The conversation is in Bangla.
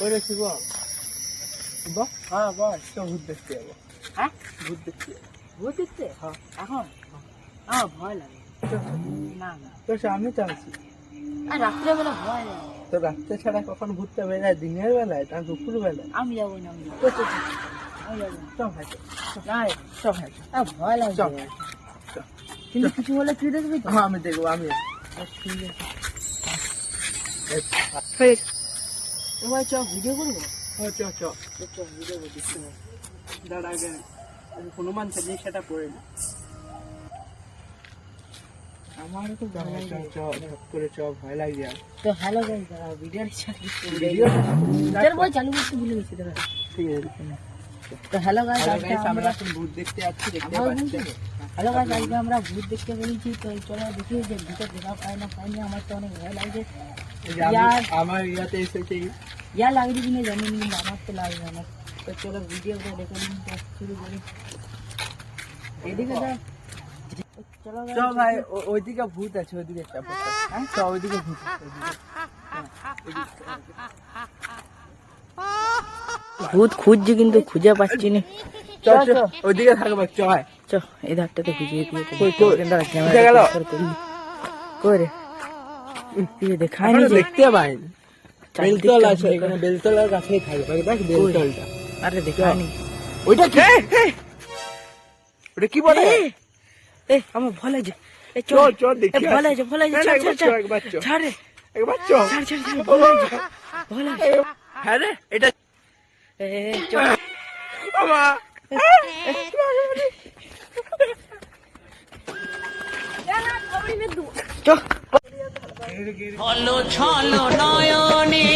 ওরে শিব শিব হ্যাঁ বল তো ভূত দেখতে যাবো। হ্যাঁ ভূত দেখতে যাবো। ভূত দেখতে? হ্যাঁ এখন আমার ভয় লাগে। না না তো আমি তো আছি। আর রাত্রেবেলা ভয় লাগে। তো রাত্রে ছাড়া কখন ঘুরতে বেড়ায়? দিনের বেলায় না দুপুর বেলায়? আমি যাবো না আমি যাবো না। আমি যাবো না। চল ভাই না রে, চল ভাই আর ভয় লাগে। চল। কিন্তু কিছু বলে তুই দেখবি তো? হ্যাঁ আমি দেখবো আমি ঠিক আছে। এবার চ ভিডিও করবো। চ চ চ ভিডিও করবি। দাঁড়া আগে হনুমান চালিয়ে সেটা পড়ে না। আমারও তো ভয় লাগে। চ করে চ ভয় লাগে। তো হ্যালো গাইস, ভিডিও ভিডিও বই চালু করতে ভুলে গেছি দাদা। ঠিক আছে। তো হ্যালো গাইস, আমরা এখন ভূত দেখতে যাচ্ছি, দেখতে পাচ্ছি। হ্যালো গাইস, আজকে আমরা ভূত দেখতে বেরিয়েছি। তো চলো দেখি যে ভূতের দেখা পাইনি। আমার তো অনেক ভয় লাগছে। আমার ইয়াতে এসেছে ইয়া লাগছে কিনা জানি না, কিন্তু আমার তো লাগবে না। তো চলো ভিডিওটা দেখে নিন, তো শুরু করি। এদিকে তো চলো চ ভাই ওইদিকে ভূত আছে, ওইদিকে চাপ। হ্যাঁ চ ওইদিকে ভূত আছে, ভূত খুঁজছি কিন্তু খুঁজে পাচ্ছি না। চ চ ওইদিকে থাকবে। চ চ এই ধারটাতে খুঁজিয়ে দিয়ে গেল করে দেখাই দেখতে পাইনি। বেলতল আছে এখানে, বেলতলার কাছেই থাকবে। দেখ বেলতলটা। আরে দেখানি ওইটা কি? ওটা কি বলে? এ আমার ভয় লাগছে। চল চল দেখি। ভয় লাগছে, ভয় লাগছে। একবার চ ছাড় একবার চ। ভয় লাগছে। হ্যাঁ রে এটা চল বাবা। ছলো ছলো নয়নে